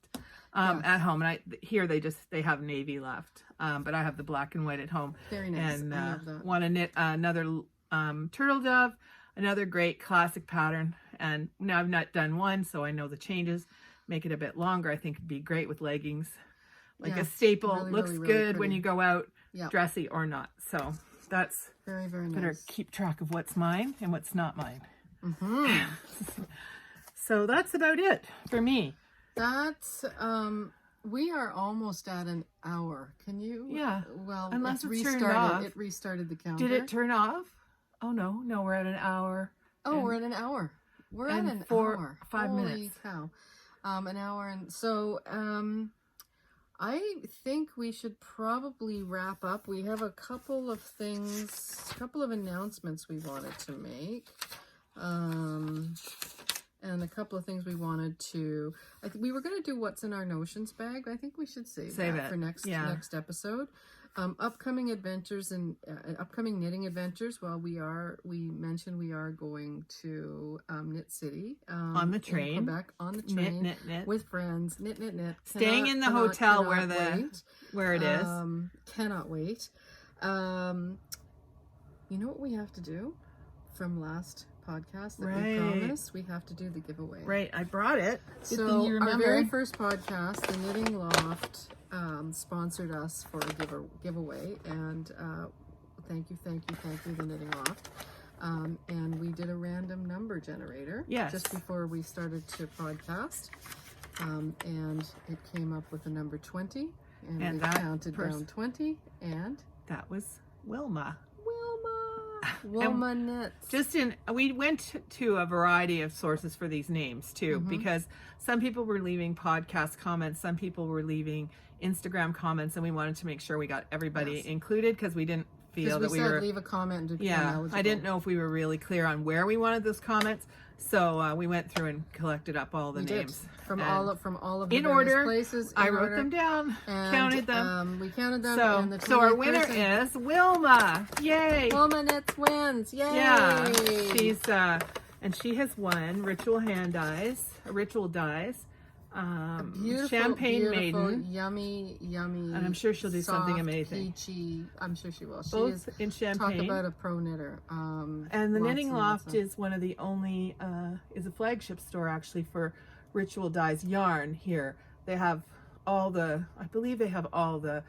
at home, and here they have navy left, but I have the black and white at home. Very nice. And I love that. want to knit another turtle dove, another great classic pattern. And now I've not done one, so I know the changes. Make it a bit longer. I think it'd be great with leggings, like a Yes, staple. really, Looks really, really good when pretty. you go out, Yeah. dressy or not. So that's Very, very nice. better keep track of what's mine and what's not mine. Mm-hmm. So that's about it for me. That's we are almost at an hour. Can you? Yeah. Well, Unless it's it's turned restarted. off. It restarted the counter. Did it turn off? Oh no, we're at an hour. Oh, and- we're at an hour. We're at and an 5 hour. minutes. Holy cow. An hour. And so I think we should probably wrap up. We have a couple of announcements we wanted to make. And a couple of things we wanted to, we were going to do what's in our notions bag. I think we should save that it for next episode. Upcoming adventures and upcoming knitting adventures. Well, we mentioned we are going to Knit City on the train, in Quebec, on the train, knit with friends, knit. Staying in the hotel where it is. Cannot wait. You know what we have to do from last podcast that we promised? We have to do the giveaway. Right, I brought it. So our very first podcast, the Knitting Loft, sponsored us for a giveaway, and thank you, the Knitting Loft. And we did a random number generator just before we started to podcast, and it came up with the number 20. And we that counted down 20, and that was Wilma. Wilma Knits. We went to a variety of sources for these names too, because some people were leaving podcast comments, some people were leaving Instagram comments, and we wanted to make sure we got everybody included, because we didn't feel that we were. Leave a comment. And I didn't know if we were really clear on where we wanted those comments, so we went through and collected up all the names from all of the in various order. places. I wrote them down, counted them. We counted them. So, and so our winner is Wilma. Yay! Wilma Knits wins. Yay! Yeah, she's and she has won ritual dyes. Beautiful, champagne maiden, yummy, and I'm sure she'll do soft, something amazing. Peachy. I'm sure she will. Both in champagne. Talk about a pro knitter. And the Knitting Loft is one of the only is a flagship store actually for ritual dyes yarn here. They have I believe they have all the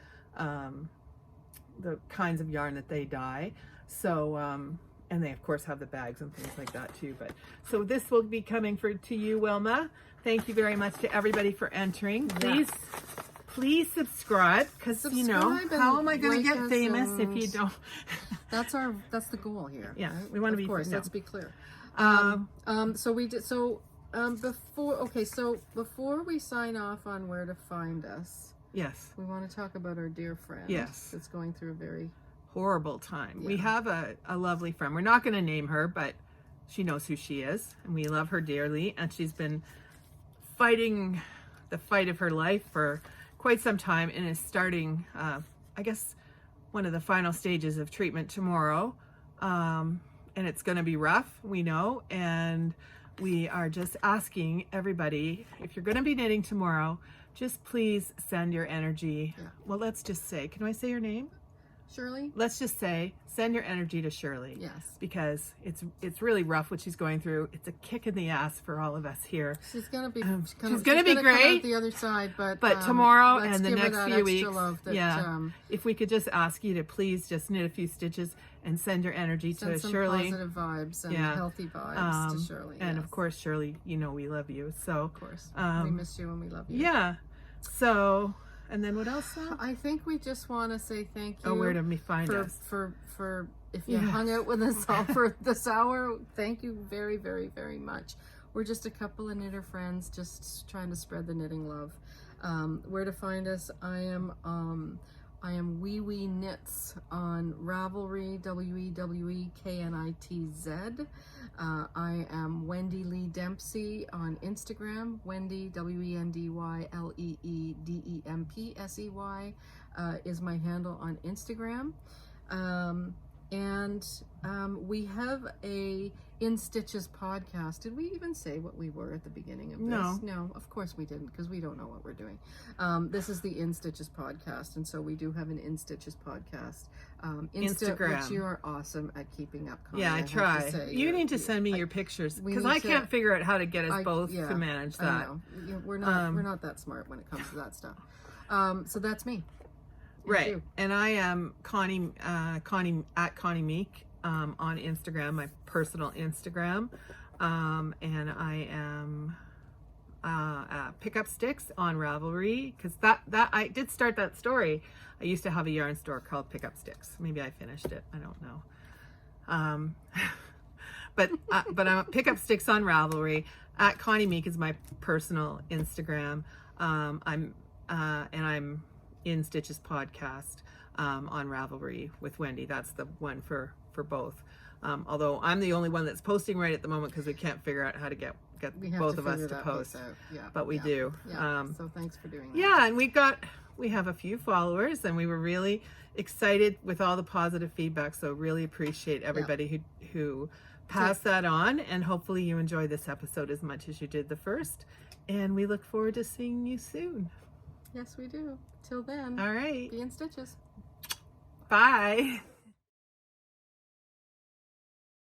kinds of yarn that they dye. So and they of course have the bags and things like that too. But so this will be coming to you, Wilma. Thank you very much to everybody for entering. Please subscribe, because you know, how am I going to get famous if you don't? That's the goal here. Yeah, right? we want to be. Of course, no. let's be clear. So we did. So before we sign off on where to find us, yes, we want to talk about our dear friend. Yes, that's going through a very horrible time. We have a lovely friend. We're not going to name her, but she knows who she is, and we love her dearly. And she's been fighting the fight of her life for quite some time, and is starting I guess one of the final stages of treatment tomorrow, and it's going to be rough, we know, and we are just asking everybody, if you're going to be knitting tomorrow, just please send your energy. Well, let's just say, can I say your name? Shirley? Let's just say, send your energy to Shirley. Yes. Because it's really rough what she's going through. It's a kick in the ass for all of us here. She's gonna be she's gonna be come great. out the other side, but tomorrow and the next few weeks, that, if we could just ask you to please just knit a few stitches and send your energy to some Shirley. Positive vibes and healthy vibes to Shirley. And of course, Shirley, you know we love you. So of course, we miss you and we love you. Yeah. So. And then what else now? I think we just want to say thank you. Oh, where to find us? For if you hung out with us all for this hour, thank you very, very, very much. We're just a couple of knitter friends just trying to spread the knitting love. Where to find us? I am weweknitz on Ravelry, WEWEKNITZ. I am Wendy Lee Dempsey on Instagram. Wendy, WENDYLEEDEMPSEY is my handle on Instagram. And we have a In Stitches podcast. Did we even say what we were at the beginning of this? No, of course we didn't, because we don't know what we're doing. This is the In Stitches podcast, and so we do have an In Stitches podcast. Instagram. Which you are awesome at keeping up. Connie, I try. You need to send me your pictures, because I can't figure out how to get us both to manage that. I know. We're not that smart when it comes to that stuff. So that's me. Right. And I am Connie at Connie Meek on Instagram, my personal Instagram. And I am pickupsticks on Ravelry, because that I did start that story. I used to have a yarn store called Pickupsticks. Maybe I finished it. I don't know. But I'm at Pickupsticks on Ravelry. At Connie Meek is my personal Instagram. I'm In Stitches podcast on Ravelry with Wendy. That's the one for both. Although I'm the only one that's posting right at the moment, because we can't figure out how to get both of us to post. But we do. So thanks for doing that. Yeah, and we have a few followers, and we were really excited with all the positive feedback. So really appreciate everybody who passed that on, and hopefully you enjoy this episode as much as you did the first. And we look forward to seeing you soon. Yes, we do. Till then. All right. Be in stitches. Bye.